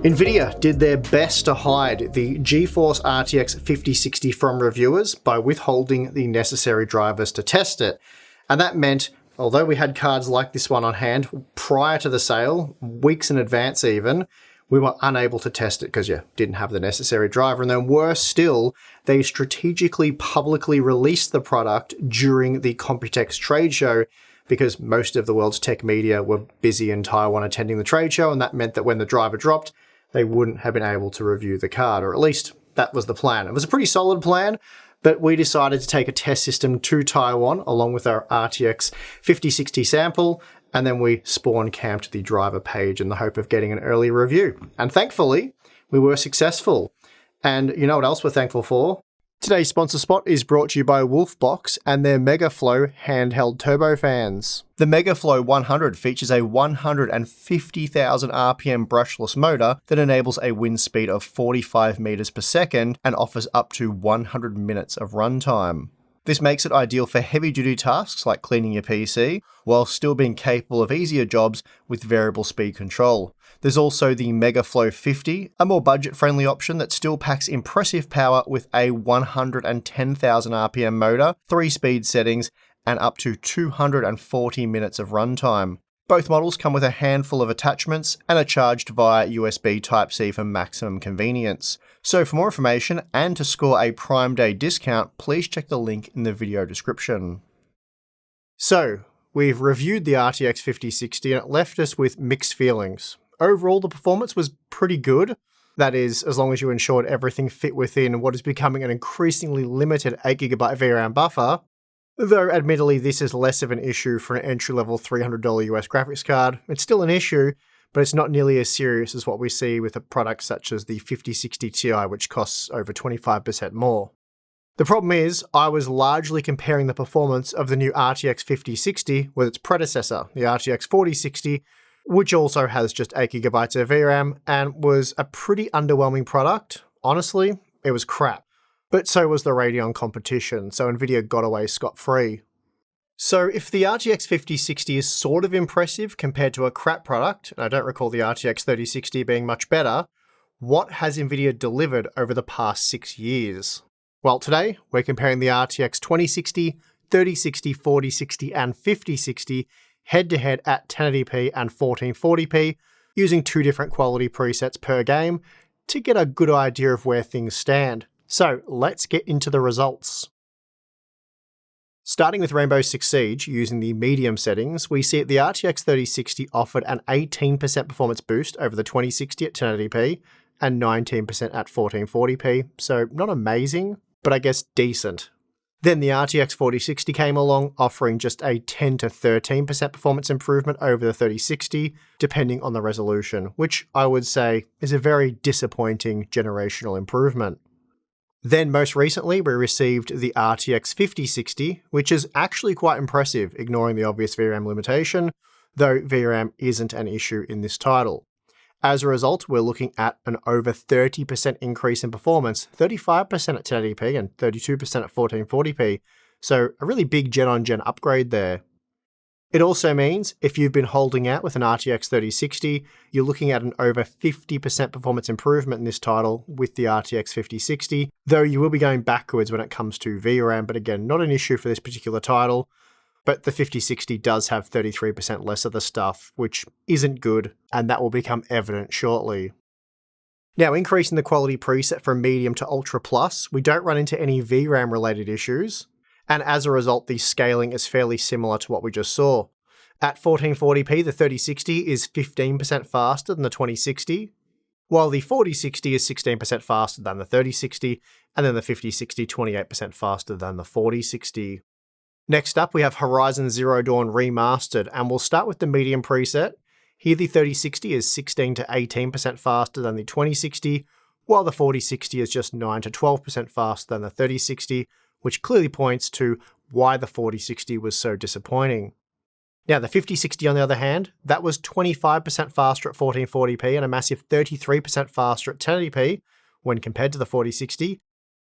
Nvidia did their best to hide the GeForce RTX 5060 from reviewers by withholding the necessary drivers to test it. And that meant, although we had cards like this one on hand prior to the sale, weeks in advance even, we were unable to test it because you didn't have the necessary driver. And then worse still, they strategically publicly released the product during the Computex trade show because most of the world's tech media were busy in Taiwan attending the trade show, and that meant that when the driver dropped, they wouldn't have been able to review the card, or at least that was the plan. It was a pretty solid plan, but we decided to take a test system to Taiwan along with our RTX 5060 sample, and then we spawn camped the driver page in the hope of getting an early review. And thankfully, we were successful. And you know what else we're thankful for? Today's sponsor spot is brought to you by Wolfbox and their MegaFlow handheld turbofans. The MegaFlow 100 features a 150,000 RPM brushless motor that enables a wind speed of 45 meters per second and offers up to 100 minutes of runtime. This makes it ideal for heavy-duty tasks like cleaning your PC, while still being capable of easier jobs with variable speed control. There's also the MegaFlow 50, a more budget-friendly option that still packs impressive power with a 110,000 RPM motor, 3 speed settings, and up to 240 minutes of runtime. Both models come with a handful of attachments and are charged via USB Type-C for maximum convenience. So for more information and to score a Prime Day discount, please check the link in the video description. So, we've reviewed the RTX 5060 and it left us with mixed feelings. Overall, the performance was pretty good. That is, as long as you ensured everything fit within what is becoming an increasingly limited 8GB VRAM buffer. Though admittedly this is less of an issue for an entry-level $300 US graphics card. It's still an issue, but it's not nearly as serious as what we see with a product such as the 5060 Ti, which costs over 25% more. The problem is, I was largely comparing the performance of the new RTX 5060 with its predecessor, the RTX 4060, which also has just 8GB of VRAM and was a pretty underwhelming product. Honestly, it was crap. But so was the Radeon competition, so Nvidia got away scot-free. So if the RTX 5060 is sort of impressive compared to a crap product, and I don't recall the RTX 3060 being much better, what has Nvidia delivered over the past 6 years? Well, today we're comparing the RTX 2060, 3060, 4060, and 5060 head-to-head at 1080p and 1440p, using 2 different quality presets per game to get a good idea of where things stand. So let's get into the results. Starting with Rainbow Six Siege, using the medium settings, we see that the RTX 3060 offered an 18% performance boost over the 2060 at 1080p and 19% at 1440p, so not amazing, but I guess decent. Then the RTX 4060 came along, offering just a 10 to 13% performance improvement over the 3060, depending on the resolution, which I would say is a very disappointing generational improvement. Then most recently, we received the RTX 5060, which is actually quite impressive, ignoring the obvious VRAM limitation, though VRAM isn't an issue in this title. As a result, we're looking at an over 30% increase in performance, 35% at 1080p and 32% at 1440p, so a really big gen-on-gen upgrade there. It also means if you've been holding out with an RTX 3060, you're looking at an over 50% performance improvement in this title with the RTX 5060, though you will be going backwards when it comes to VRAM, but again, not an issue for this particular title. But the 5060 does have 33% less of the stuff, which isn't good, and that will become evident shortly. Now, increasing the quality preset from medium to ultra plus, we don't run into any VRAM related issues. And as a result, the scaling is fairly similar to what we just saw. At 1440p, the 3060 is 15% faster than the 2060, while the 4060 is 16% faster than the 3060, and then the 5060 28% faster than the 4060. Next up, we have Horizon Zero Dawn Remastered, and we'll start with the medium preset. Here, the 3060 is 16 to 18% faster than the 2060, while the 4060 is just 9 to 12% faster than the 3060, which clearly points to why the 4060 was so disappointing. Now, the 5060, on the other hand, that was 25% faster at 1440p and a massive 33% faster at 1080p when compared to the 4060,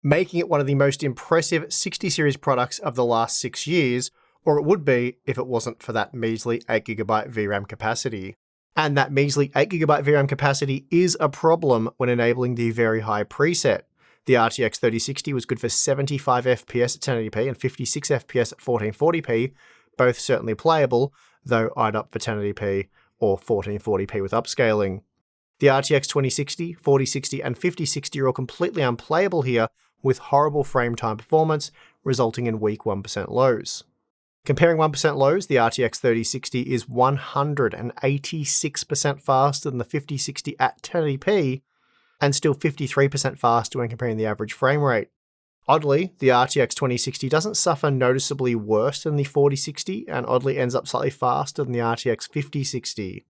making it one of the most impressive 60 series products of the last 6 years, or it would be if it wasn't for that measly 8GB VRAM capacity. And that measly 8GB VRAM capacity is a problem when enabling the very high preset. The RTX 3060 was good for 75 FPS at 1080p and 56 FPS at 1440p, both certainly playable, though I'd opt for 1080p or 1440p with upscaling. The RTX 2060, 4060 and 5060 are all completely unplayable here, with horrible frame time performance, resulting in weak 1% lows. Comparing 1% lows, the RTX 3060 is 186% faster than the 5060 at 1080p, and still 53% faster when comparing the average frame rate. Oddly, the RTX 2060 doesn't suffer noticeably worse than the 4060, and oddly ends up slightly faster than the RTX 5060.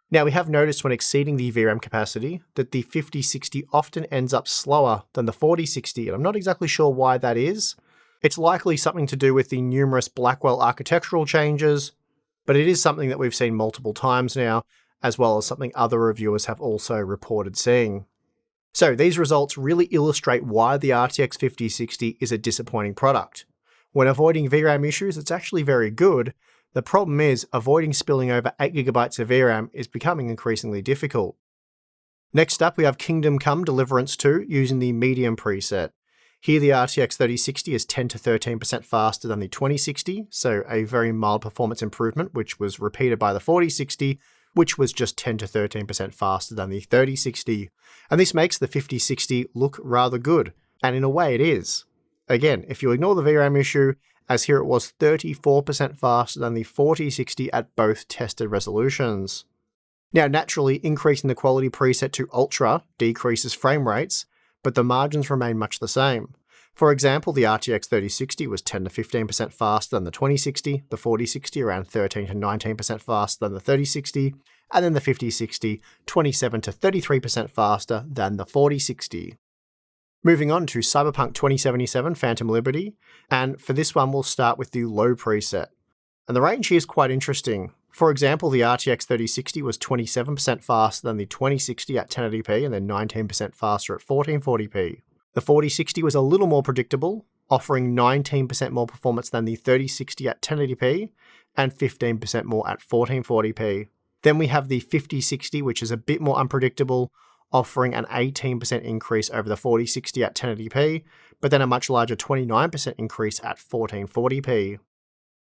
Now, we have noticed when exceeding the VRAM capacity that the 5060 often ends up slower than the 4060, and I'm not exactly sure why that is. It's likely something to do with the numerous Blackwell architectural changes, but it is something that we've seen multiple times now, as well as something other reviewers have also reported seeing. So these results really illustrate why the RTX 5060 is a disappointing product. When avoiding VRAM issues, it's actually very good. The problem is, avoiding spilling over 8GB of VRAM is becoming increasingly difficult. Next up, we have Kingdom Come Deliverance 2 using the medium preset. Here the RTX 3060 is 10 to 13% faster than the 2060, so a very mild performance improvement, which was repeated by the 4060, which was just 10 to 13% faster than the 3060. And this makes the 5060 look rather good, and in a way it is. Again, if you ignore the VRAM issue, as here it was 34% faster than the 4060 at both tested resolutions. Now naturally, increasing the quality preset to Ultra decreases frame rates, but the margins remain much the same. For example, the RTX 3060 was 10 to 15% faster than the 2060, the 4060 around 13 to 19% faster than the 3060, and then the 5060 27 to 33% faster than the 4060. Moving on to Cyberpunk 2077 Phantom Liberty, and for this one we'll start with the low preset. And the range here is quite interesting. For example, the RTX 3060 was 27% faster than the 2060 at 1080p and then 19% faster at 1440p. The 4060 was a little more predictable, offering 19% more performance than the 3060 at 1080p and 15% more at 1440p. Then we have the 5060, which is a bit more unpredictable, offering an 18% increase over the 4060 at 1080p, but then a much larger 29% increase at 1440p.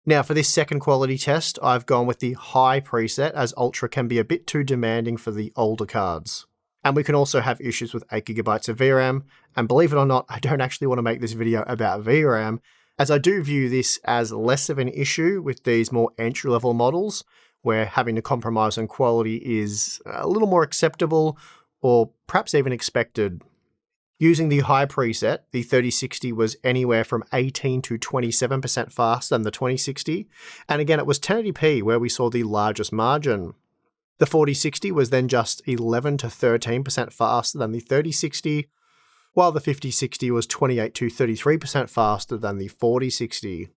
Now for this second quality test, I've gone with the high preset, as Ultra can be a bit too demanding for the older cards. And we can also have issues with 8GB of VRAM, and believe it or not, I don't actually want to make this video about VRAM, as I do view this as less of an issue with these more entry-level models, where having to compromise on quality is a little more acceptable, or perhaps even expected. Using the high preset, the 3060 was anywhere from 18 to 27% faster than the 2060, and again it was 1080p where we saw the largest margin. The 4060 was then just 11 to 13% faster than the 3060, while the 5060 was 28 to 33% faster than the 4060.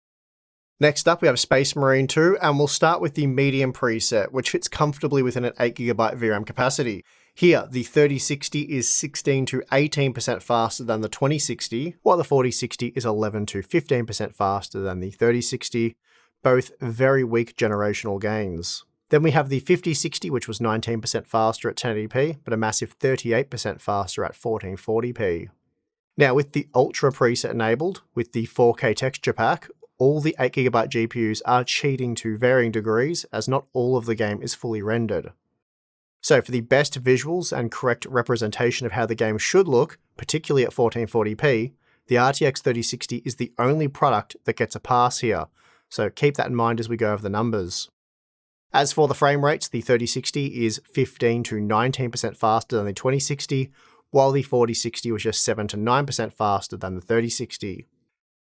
Next up we have Space Marine 2, and we'll start with the medium preset, which fits comfortably within an 8GB VRAM capacity. Here, the 3060 is 16 to 18% faster than the 2060, while the 4060 is 11 to 15% faster than the 3060, both very weak generational gains. Then we have the 5060, which was 19% faster at 1080p, but a massive 38% faster at 1440p. Now with the Ultra preset enabled, with the 4K texture pack, all the 8GB GPUs are cheating to varying degrees, as not all of the game is fully rendered. So for the best visuals and correct representation of how the game should look, particularly at 1440p, the RTX 3060 is the only product that gets a pass here, so keep that in mind as we go over the numbers. As for the frame rates, the 3060 is 15 to 19% faster than the 2060, while the 4060 was just 7 to 9% faster than the 3060.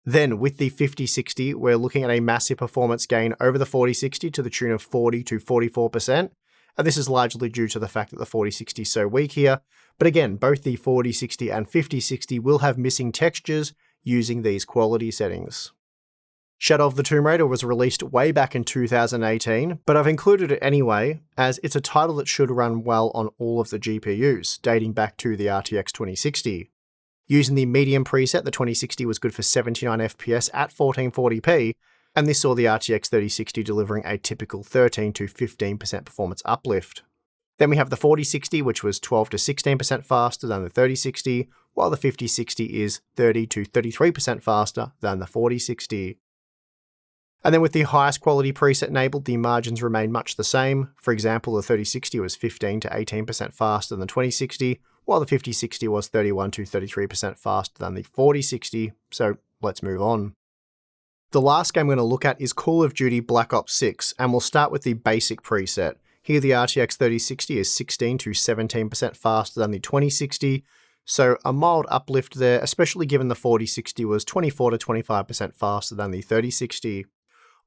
Then with the 5060, we're looking at a massive performance gain over the 4060 to the tune of 40 to 44%, and this is largely due to the fact that the 4060 is so weak here, but again, both the 4060 and 5060 will have missing textures using these quality settings. Shadow of the Tomb Raider was released way back in 2018, but I've included it anyway, as it's a title that should run well on all of the GPUs, dating back to the RTX 2060. Using the medium preset, the 2060 was good for 79 FPS at 1440p, And this saw the RTX 3060 delivering a typical 13 to 15% performance uplift. Then we have the 4060, which was 12 to 16% faster than the 3060, while the 5060 is 30 to 33% faster than the 4060. And then with the highest quality preset enabled, the margins remain much the same. For example, the 3060 was 15 to 18% faster than the 2060, while the 5060 was 31 to 33% faster than the 4060, so let's move on. The last game we're going to look at is Call of Duty Black Ops 6, and we'll start with the basic preset. Here the RTX 3060 is 16 to 17% faster than the 2060, so a mild uplift there, especially given the 4060 was 24 to 25% faster than the 3060.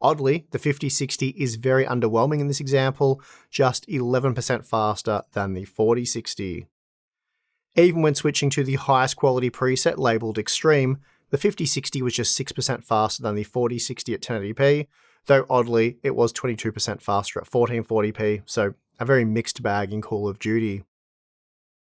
Oddly, the 5060 is very underwhelming in this example, just 11% faster than the 4060. Even when switching to the highest quality preset labelled Extreme, the 5060 was just 6% faster than the 4060 at 1080p, though oddly, it was 22% faster at 1440p, so a very mixed bag in Call of Duty.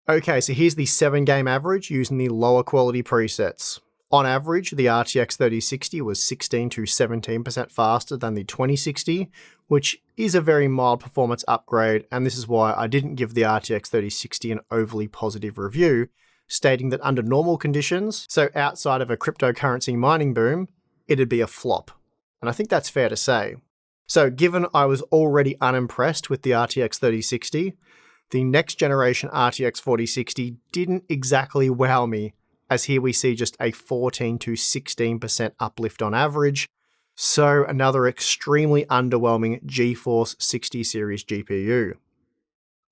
Okay, so here's the 7-game average using the lower quality presets. On average, the RTX 3060 was 16 to 17% faster than the 2060, which is a very mild performance upgrade, and this is why I didn't give the RTX 3060 an overly positive review, stating that under normal conditions, so outside of a cryptocurrency mining boom, it'd be a flop. And I think that's fair to say. So given I was already unimpressed with the RTX 3060, the next generation RTX 4060 didn't exactly wow me, as here we see just a 14 to 16% uplift on average, so another extremely underwhelming GeForce 60 series GPU.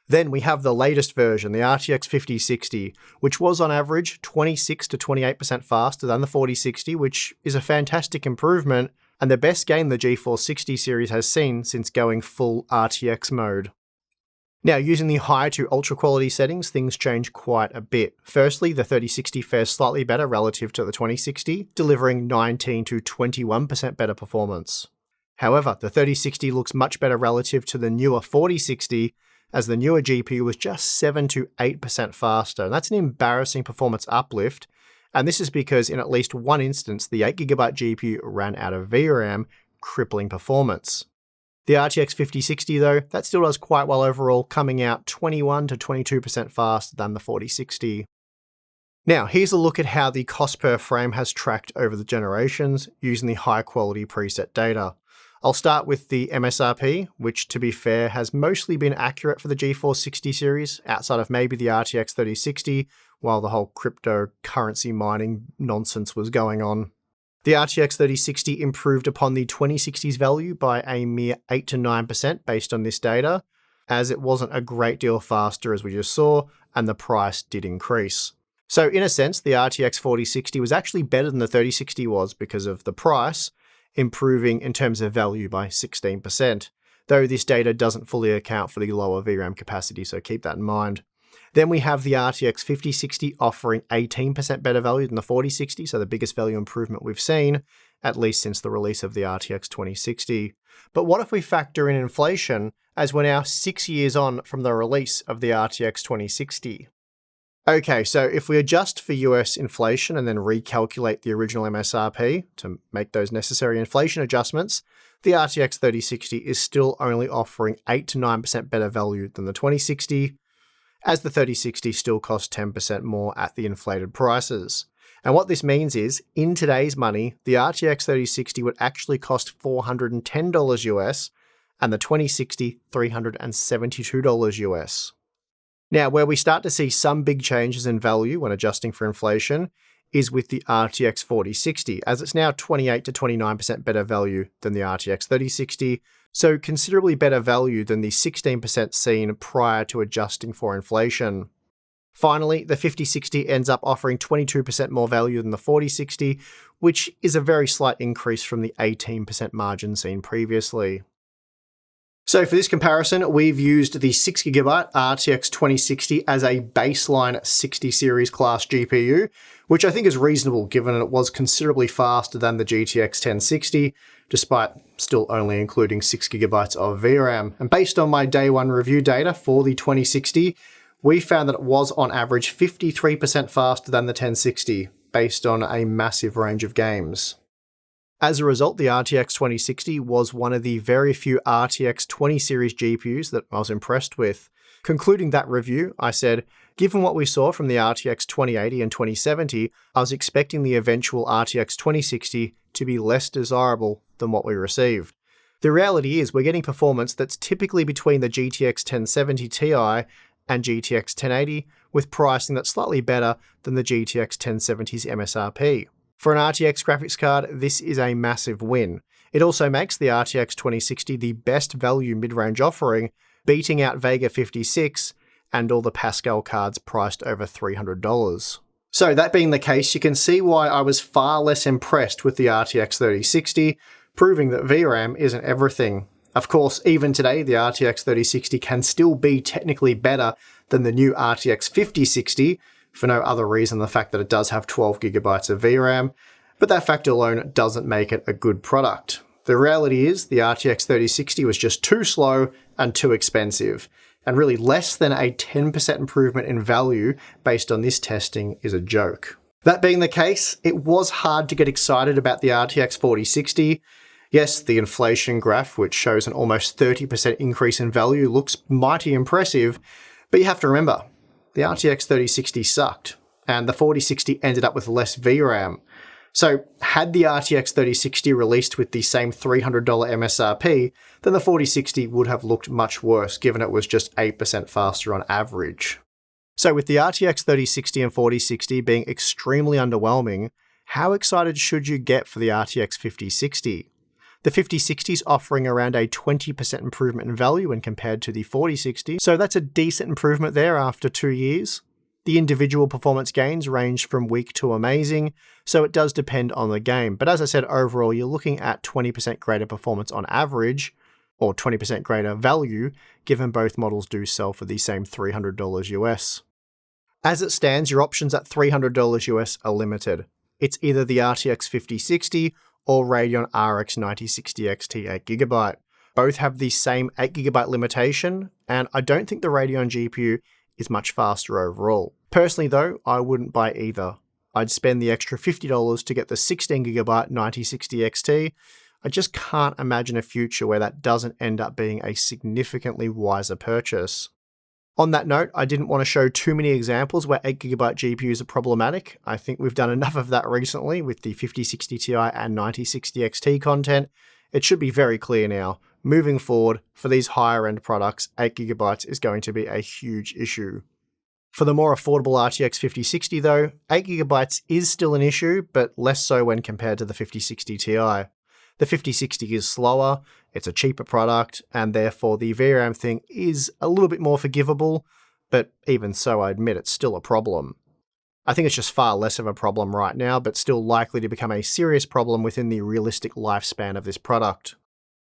Then we have the latest version, the RTX 5060, which was on average 26 to 28% faster than the 4060, which is a fantastic improvement, and the best game the GeForce 60 series has seen since going full RTX mode. Now, using the high to ultra quality settings, things change quite a bit. Firstly, the 3060 fares slightly better relative to the 2060, delivering 19 to 21% better performance. However, the 3060 looks much better relative to the newer 4060, as the newer GPU was just 7 to 8% faster, and that's an embarrassing performance uplift, and this is because in at least one instance, the 8GB GPU ran out of VRAM, crippling performance. The RTX 5060 though, that still does quite well overall, coming out 21 to 22% faster than the 4060. Now, here's a look at how the cost per frame has tracked over the generations using the high quality preset data. I'll start with the MSRP, which to be fair has mostly been accurate for the GeForce 60 series, outside of maybe the RTX 3060, while the whole cryptocurrency mining nonsense was going on. The RTX 3060 improved upon the 2060's value by a mere 8 to 9% based on this data, as it wasn't a great deal faster as we just saw, and the price did increase. So in a sense, the RTX 4060 was actually better than the 3060 was because of the price, improving in terms of value by 16%, though this data doesn't fully account for the lower VRAM capacity, so keep that in mind. Then we have the RTX 5060 offering 18% better value than the 4060, so the biggest value improvement we've seen, at least since the release of the RTX 2060. But what if we factor in inflation, as we're now 6 years on from the release of the RTX 2060? Okay, so if we adjust for US inflation and then recalculate the original MSRP to make those necessary inflation adjustments, the RTX 3060 is still only offering 8 to 9% better value than the 2060, as the 3060 still costs 10% more at the inflated prices. And what this means is, in today's money, the RTX 3060 would actually cost $410 US, and the 2060 $372 US. Now, where we start to see some big changes in value when adjusting for inflation is with the RTX 4060, as it's now 28 to 29% better value than the RTX 3060, so considerably better value than the 16% seen prior to adjusting for inflation. Finally, the 5060 ends up offering 22% more value than the 4060, which is a very slight increase from the 18% margin seen previously. So for this comparison, we've used the 6GB RTX 2060 as a baseline 60 series class GPU, which I think is reasonable given it was considerably faster than the GTX 1060, despite still only including 6GB of VRAM. And based on my day one review data for the 2060, we found that it was on average 53% faster than the 1060, based on a massive range of games. As a result, the RTX 2060 was one of the very few RTX 20 series GPUs that I was impressed with. Concluding that review, I said, given what we saw from the RTX 2080 and 2070, I was expecting the eventual RTX 2060 to be less desirable than what we received. The reality is we're getting performance that's typically between the GTX 1070 Ti and GTX 1080, with pricing that's slightly better than the GTX 1070's MSRP. For an RTX graphics card, this is a massive win. It also makes the RTX 2060 the best value mid-range offering, beating out Vega 56 and all the Pascal cards priced over $300. So that being the case, you can see why I was far less impressed with the RTX 3060, proving that VRAM isn't everything. Of course, even today, the RTX 3060 can still be technically better than the new RTX 5060, for no other reason than the fact that it does have 12GB of VRAM, but that fact alone doesn't make it a good product. The reality is the RTX 3060 was just too slow and too expensive, and really less than a 10% improvement in value based on this testing is a joke. That being the case, it was hard to get excited about the RTX 4060. Yes, the inflation graph, which shows an almost 30% increase in value, looks mighty impressive, but you have to remember, the RTX 3060 sucked, and the 4060 ended up with less VRAM. So, had the RTX 3060 released with the same $300 MSRP, then the 4060 would have looked much worse, given it was just 8% faster on average. So with the RTX 3060 and 4060 being extremely underwhelming, how excited should you get for the RTX 5060? The 5060 is offering around a 20% improvement in value when compared to the 4060, so that's a decent improvement there after 2 years. The individual performance gains range from weak to amazing, so it does depend on the game. But as I said, overall, you're looking at 20% greater performance on average, or 20% greater value, given both models do sell for the same $300 US. As it stands, your options at $300 US are limited. It's either the RTX 5060 or Radeon RX 9060 XT 8GB. Both have the same 8GB limitation, and I don't think the Radeon GPU is much faster overall. Personally though, I wouldn't buy either. I'd spend the extra $50 to get the 16GB 9060 XT. I just can't imagine a future where that doesn't end up being a significantly wiser purchase. On that note, I didn't want to show too many examples where 8GB GPUs are problematic. I think we've done enough of that recently with the 5060 Ti and 9060 XT content. It should be very clear now. Moving forward, for these higher end products, 8GB is going to be a huge issue. For the more affordable RTX 5060 though, 8GB is still an issue, but less so when compared to the 5060 Ti. The 5060 is slower, it's a cheaper product, and therefore the VRAM thing is a little bit more forgivable, but even so, I admit it's still a problem. I think it's just far less of a problem right now, but still likely to become a serious problem within the realistic lifespan of this product.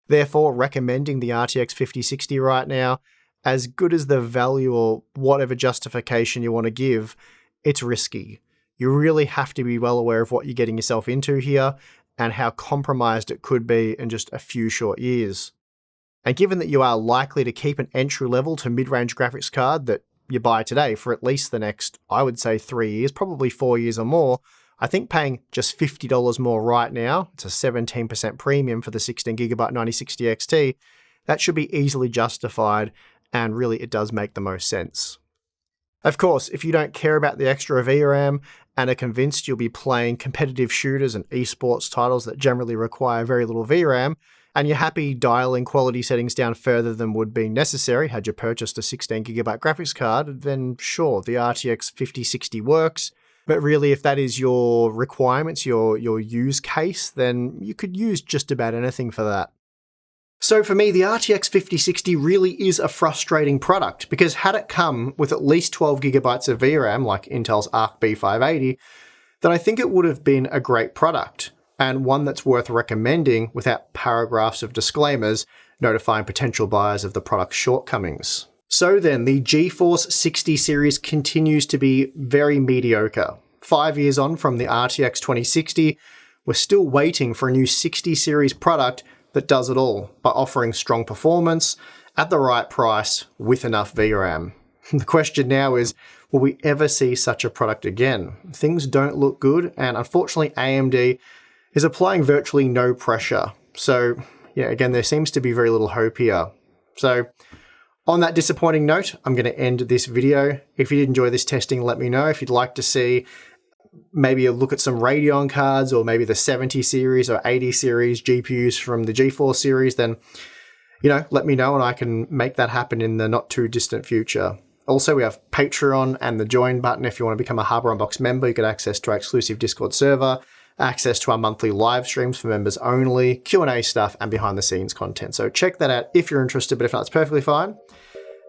Therefore, recommending the RTX 5060 right now, as good as the value or whatever justification you want to give, it's risky. You really have to be well aware of what you're getting yourself into here, and how compromised it could be in just a few short years. And given that you are likely to keep an entry-level to mid-range graphics card that you buy today for at least the next, I would say 3 years, probably 4 years or more, I think paying just $50 more right now, it's a 17% premium for the 16GB 9060 XT, that should be easily justified, and really it does make the most sense. Of course, if you don't care about the extra VRAM and are convinced you'll be playing competitive shooters and esports titles that generally require very little VRAM, and you're happy dialing quality settings down further than would be necessary had you purchased a 16GB graphics card, then sure, the RTX 5060 works. But really, if that is your requirements, your use case, then you could use just about anything for that. So for me, the RTX 5060 really is a frustrating product, because had it come with at least 12GB of VRAM, like Intel's Arc B580, then I think it would have been a great product, and one that's worth recommending without paragraphs of disclaimers notifying potential buyers of the product's shortcomings. So then, the GeForce 60 series continues to be very mediocre. 5 years on from the RTX 2060, we're still waiting for a new 60 series product that does it all by offering strong performance at the right price with enough VRAM. The question now is, will we ever see such a product again? Things don't look good, and unfortunately AMD is applying virtually no pressure. So yeah, again, there seems to be very little hope here. So on that disappointing note, I'm going to end this video. If you did enjoy this testing, let me know. If you'd like to see maybe a look at some Radeon cards, or maybe the 70 series or 80 series GPUs from the GeForce series, then, you know, let me know and I can make that happen in the not too distant future. Also, we have Patreon and the join button. If you want to become a Harbour Unboxed member, you get access to our exclusive Discord server, access to our monthly live streams for members only, Q&A stuff, and behind the scenes content. So check that out if you're interested, but if not, it's perfectly fine.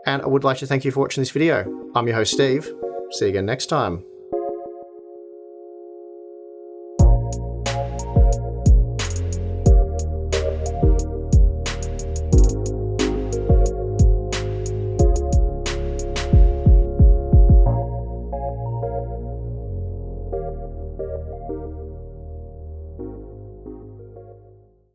And I would like to thank you for watching this video. I'm your host, Steve. See you again next time.